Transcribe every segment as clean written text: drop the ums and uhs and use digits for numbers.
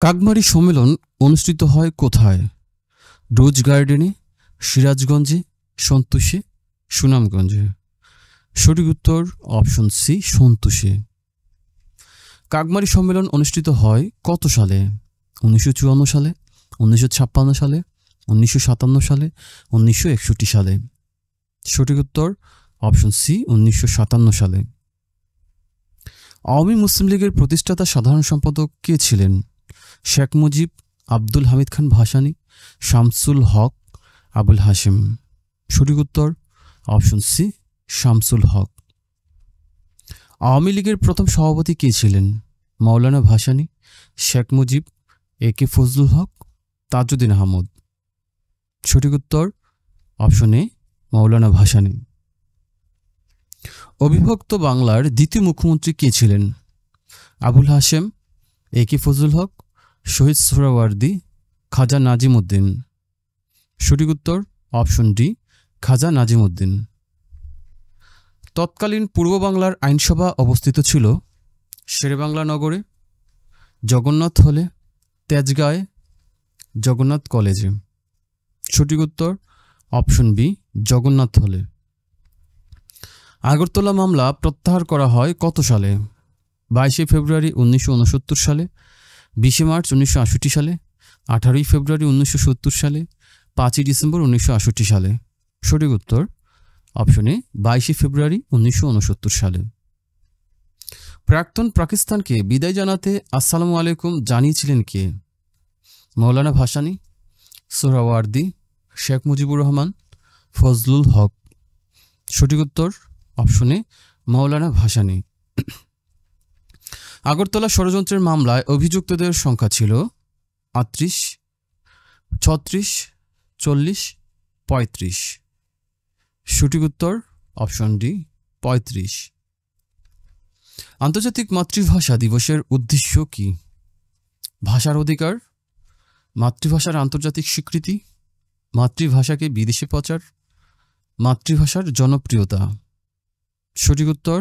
কাকমারি সম্মেলন অনুষ্ঠিত হয় কোথায়? রোজ গার্ডেনে, সিরাজগঞ্জে, সন্তোষে, সুনামগঞ্জে। সঠিক উত্তর অপশন সি, সন্তোষে। কাকমারি সম্মেলন অনুষ্ঠিত হয় কত সালে? 1954 সালে, 1956 সালে, 1957 সালে, 1961 সালে। সঠিক উত্তর অপশন সি, 1957 সালে। আওয়ামী মুসলিম লীগের প্রতিষ্ঠাতা সাধারণ সম্পাদক কে ছিলেন? শেখ মুজিব, আব্দুল হামিদ খান ভাসানী, শামসুল হক, আবুল হাশিম। সঠিক উত্তর অপশন সি, শামসুল হক। আওয়ামী লীগের প্রথম সভাপতি কে ছিলেন? মাওলানা ভাসানী, শেখ মুজিব, এ.কে ফজলুল হক, তাজউদ্দিন আহমদ। সঠিক উত্তর অপশন এ, মাওলানা ভাসানী। অবিভক্ত বাংলার দ্বিতীয় মুখ্যমন্ত্রী কে ছিলেন? আবুল হাশেম, এ.কে ফজলুল হক, শহীদ সোহরাওয়ার্দী, খাজা নাজিম উদ্দিন। সঠিক উত্তর অপশন ডি, খাজা নাজিম উদ্দিন। তৎকালীন পূর্ব বাংলার আইনসভা অবস্থিত ছিল শেরেবাংলা নগরে, জগন্নাথ হলে, তেজগাঁয়ে, জগন্নাথ কলেজে। সঠিক উত্তর অপশন বি, জগন্নাথ হলে। আগরতলা মামলা প্রত্যাহার করা হয় কত সালে? 22 ফেব্রুয়ারি 1969 সালে, 20 মার্চ 1968 সালে, 18 ফেব্রুয়ারি 1970 সালে, 5 ডিসেম্বর 1968 সালে। সঠিক উত্তর অপশনে 22 ফেব্রুয়ারি 1969 সালে। প্রাক্তন পাকিস্তানকে বিদায় জানাতে আসসালামু আলাইকুম জানিয়েছিলেন কে? মাওলানা ভাসানী, সোহরাওয়ার্দী, শেখ মুজিবুর রহমান, ফজলুল হক। সঠিক উত্তর অপশনে মাওলানা ভাসানী। আগরতলা ষড়যন্ত্রের মামলায় অভিযুক্তদের সংখ্যা ছিল 38, 36, 40, 35। সঠিক উত্তর অপশন ডি, 35। আন্তর্জাতিক মাতৃভাষা দিবসের উদ্দেশ্য কি? ভাষার অধিকার, মাতৃভাষার আন্তর্জাতিক স্বীকৃতি, মাতৃভাষাকে বিদেশে প্রচার, মাতৃভাষার জনপ্রিয়তা। সঠিক উত্তর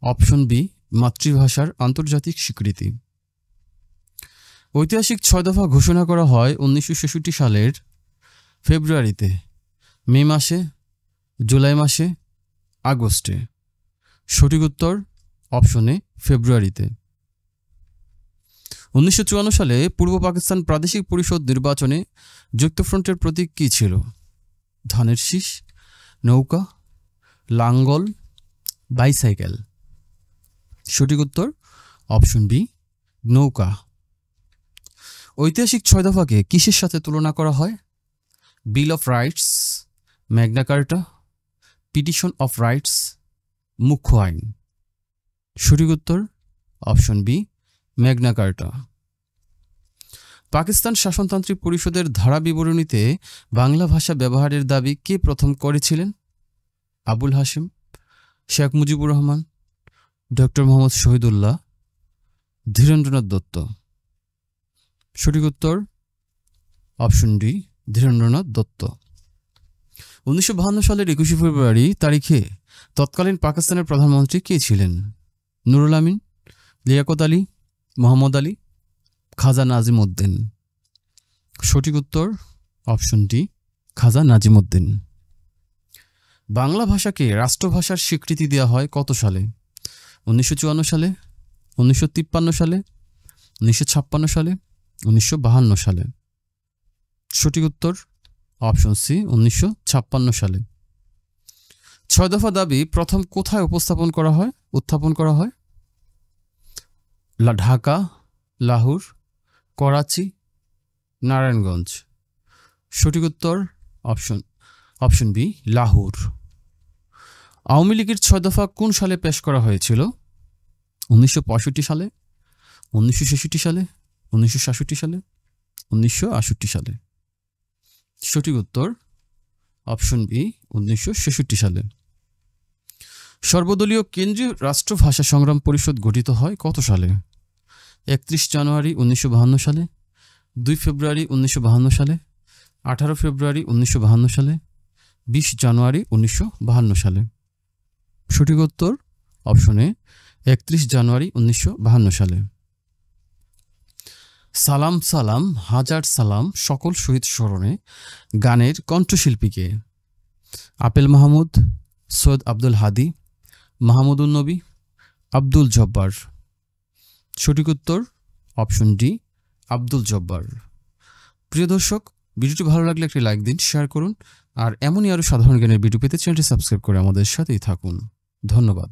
অপশন বি, মাতৃভাষার আন্তর্জাতিক স্বীকৃতি। ঐতিহাসিক 6 দফা ঘোষণা করা হয় 1966 সালের ফেব্রুয়ারিতে, মে মাসে, জুলাই মাসে, আগস্টে। সঠিক উত্তর অপশনে ফেব্রুয়ারিতে। 1954 সালে পূর্ব পাকিস্তান প্রাদেশিক পরিষদ নির্বাচনে যুক্তফ্রন্টের প্রতীক কী ছিল? ধানের শীষ, নৌকা, লাঙ্গল, বাইসাইকেল। সঠিক উত্তর অপশন বি, নৌকা। ঐতিহাসিক 6 দফাকে কিসের সাথে তুলনা করা হয়? বিল of rights, Magna কার্টা, petition of rights, মুখ্য আইন। সঠিক উত্তর অপশন বি, ম্যাগনা কার্টা। পাকিস্তান শাসনতান্ত্রিক পরিষদের ধারা বিবরণীতে বাংলা ভাষা ব্যবহারের দাবি কে প্রথম করেছিলেন? আবুল হাশিম, শেখ মুজিবুর রহমান, ডক্টর মোহাম্মদ শহীদুল্লাহ, ধীরেন্দ্রনাথ দত্ত। সঠিক উত্তর অপশন ডি, ধীরেন্দ্রনাথ দত্ত। 1952 সালের 21 ফেব্রুয়ারি তারিখে তৎকালীন পাকিস্তানের প্রধানমন্ত্রী কে ছিলেন? নুরুল আমিন, লিয়াকত আলী, মোহাম্মদ আলী, খাজা নাজিম উদ্দিন। সঠিক উত্তর অপশন ডি, খাজা নাজিম উদ্দিন। বাংলা ভাষাকে রাষ্ট্রভাষার স্বীকৃতি দেওয়া হয় কত সালে? 1954 সালে, 1953 সালে, 1956 সালে, 1952 সালে। সঠিক উত্তর অপশন সি, 1956 সালে। 6 দফা দাবি প্রথম কোথায় উত্থাপন করা হয়? ঢাকা, লাহোর, করাচি, নারায়ণগঞ্জ। সঠিক উত্তর অপশন বি, লাহোর। আওয়ামী লীগের 6 দফা কোন সালে পেশ করা হয়েছিল? 1965 সালে, 1966 সালে, 1967 সালে, 1968 সালে। সঠিক উত্তর অপশন বি, 1966 সালে। সর্বদলীয় কেন্দ্রীয় রাষ্ট্রভাষা সংগ্রাম পরিষদ গঠিত হয় কত সালে? 31 জানুয়ারি 1952 সালে, 2 ফেব্রুয়ারি 1952 সালে, 18 ফেব্রুয়ারি 1952 সালে, 20 জানুয়ারি 1952 সালে। সঠিক উত্তর অপশনে 31 জানুয়ারি 1952 সালে। সালাম সালাম হাজার সালাম সকল শহীদ স্মরণে গানের কণ্ঠশিল্পীকে? আপেল মাহমুদ, সৈয়দ আব্দুল হাদি, মাহমুদুন নবী, আব্দুল জব্বার। সঠিক উত্তর অপশন ডি, আব্দুল জব্বার। প্রিয় দর্শক, ভিডিওটি ভালো লাগলে একটি লাইক দিন, শেয়ার করুন, আর এমনই আরও সাধারণ জ্ঞানের ভিডিও পেতে চ্যানেলটি সাবস্ক্রাইব করে আমাদের সাথেই থাকুন। ধন্যবাদ।